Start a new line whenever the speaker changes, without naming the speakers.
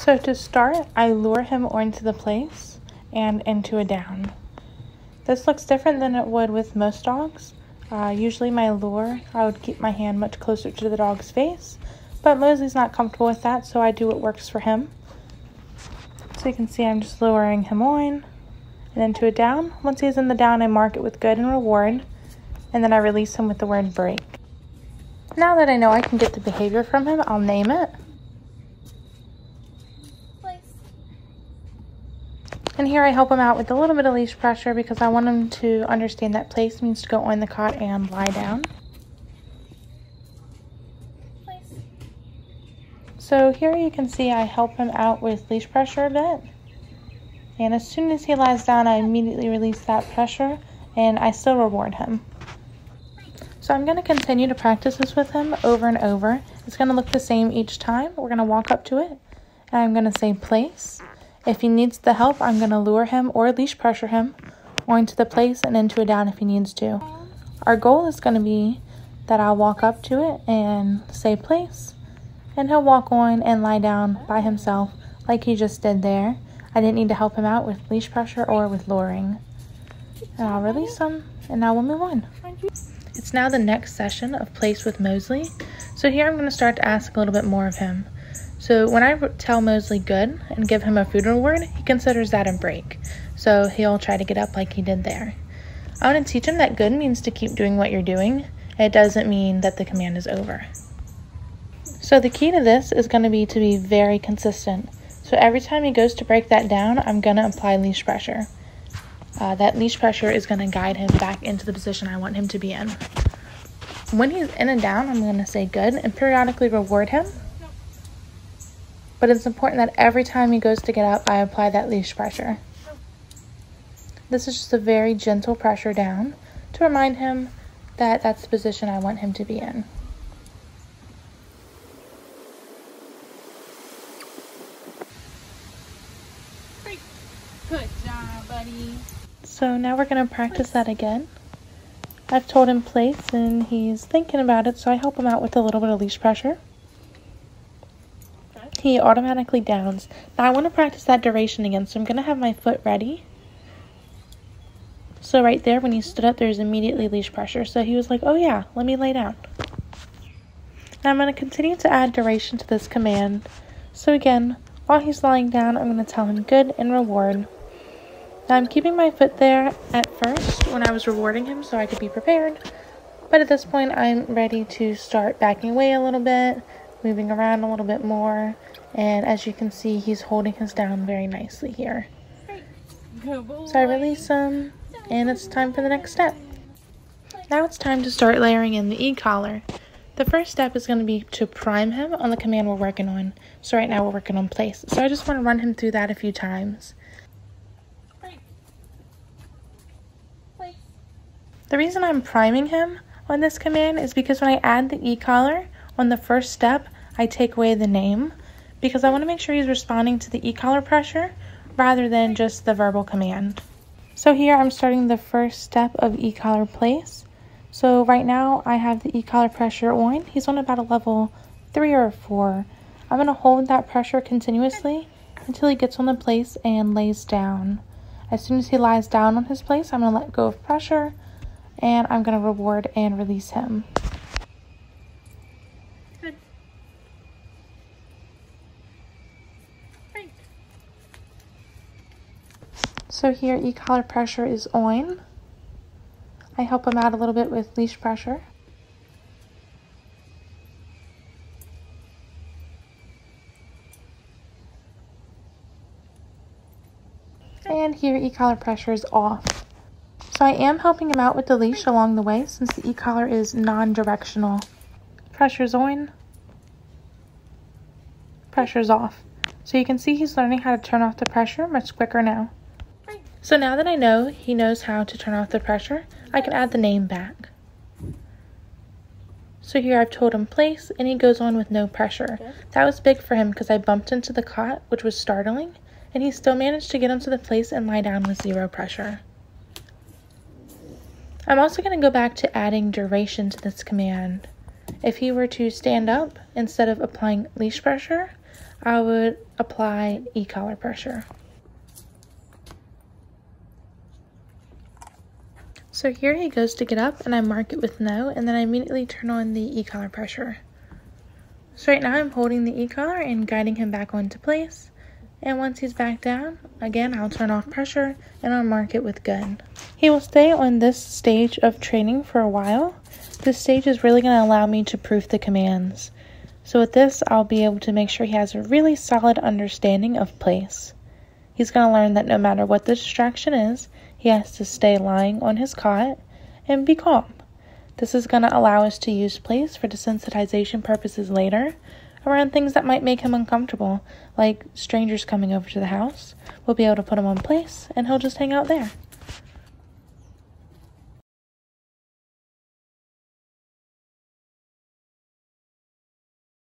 So to start, I lure him onto the place and into a down. This looks different than it would with most dogs. Usually my lure, I would keep my hand much closer to the dog's face, but Moseley's not comfortable with that, so I do what works for him. So you can see I'm just luring him on and into a down. Once he's in the down, I mark it with good and reward, and then I release him with the word break. Now that I know I can get the behavior from him, I'll name it. And here I help him out with a little bit of leash pressure because I want him to understand that place means to go on the cot and lie down. So here you can see I help him out with leash pressure a bit. And as soon as he lies down, I immediately release that pressure and I still reward him. So I'm going to continue to practice this with him over and over. It's going to look the same each time. We're going to walk up to it and I'm going to say place. If he needs the help, I'm going to lure him or leash pressure him onto the place and into a down if he needs to. Our goal is going to be that I'll walk up to it and say place, and he'll walk on and lie down by himself like he just did there. I didn't need to help him out with leash pressure or with luring. And I'll release him, and now we'll move on. It's now the next session of place with Moseley. So here I'm going to start to ask a little bit more of him. So when I tell Moseley good and give him a food reward, he considers that a break. So he'll try to get up like he did there. I want to teach him that good means to keep doing what you're doing. It doesn't mean that the command is over. So the key to this is going to be very consistent. So every time he goes to break that down, I'm going to apply leash pressure. That leash pressure is going to guide him back into the position I want him to be in. When he's in and down, I'm going to say good and periodically reward him. But it's important that every time he goes to get up, I apply that leash pressure. This is just a very gentle pressure down to remind him that that's the position I want him to be in.
Good job, buddy.
So now we're going to practice that again. I've told him place and he's thinking about it, so I help him out with a little bit of leash pressure. He automatically downs. Now I want to practice that duration again, so I'm going to have my foot ready. So right there, when he stood up, there's immediately leash pressure. So he was like, oh yeah, let me lay down. Now I'm going to continue to add duration to this command. So again, while he's lying down, I'm going to tell him good and reward. Now I'm keeping my foot there at first when I was rewarding him so I could be prepared. But at this point, I'm ready to start backing away a little bit, moving around a little bit more. And as you can see, he's holding his down very nicely here. So I release him, and it's time for the next step. Now it's time to start layering in the e-collar. The first step is going to be to prime him on the command we're working on. So right now we're working on place. So I just want to run him through that a few times. The reason I'm priming him on this command is because when I add the e-collar on the first step, I take away the name, because I want to make sure he's responding to the e-collar pressure rather than just the verbal command. So here I'm starting the first step of e-collar place. So right now I have the e-collar pressure on. He's on about a level 3 or 4. I'm going to hold that pressure continuously until he gets on the place and lays down. As soon as he lies down on his place, I'm going to let go of pressure and I'm going to reward and release him. So here e-collar pressure is on. I help him out a little bit with leash pressure. And here e-collar pressure is off. So I am helping him out with the leash along the way since the e-collar is non-directional. Pressure's on. Pressure's off. So you can see he's learning how to turn off the pressure much quicker now. So now that I know he knows how to turn off the pressure, I can add the name back. So here I've told him place, and he goes on with no pressure. That was big for him because I bumped into the cot, which was startling, and he still managed to get onto the place and lie down with 0 pressure. I'm also going to go back to adding duration to this command. If he were to stand up, instead of applying leash pressure, I would apply e-collar pressure. So here he goes to get up, and I mark it with no, and then I immediately turn on the e-collar pressure. So right now I'm holding the e-collar and guiding him back onto place. And once he's back down, again, I'll turn off pressure and I'll mark it with good. He will stay on this stage of training for a while. This stage is really going to allow me to proof the commands. So with this, I'll be able to make sure he has a really solid understanding of place. He's going to learn that no matter what the distraction is, he has to stay lying on his cot and be calm. This is going to allow us to use place for desensitization purposes later around things that might make him uncomfortable, like strangers coming over to the house. We'll be able to put him on place and he'll just hang out there.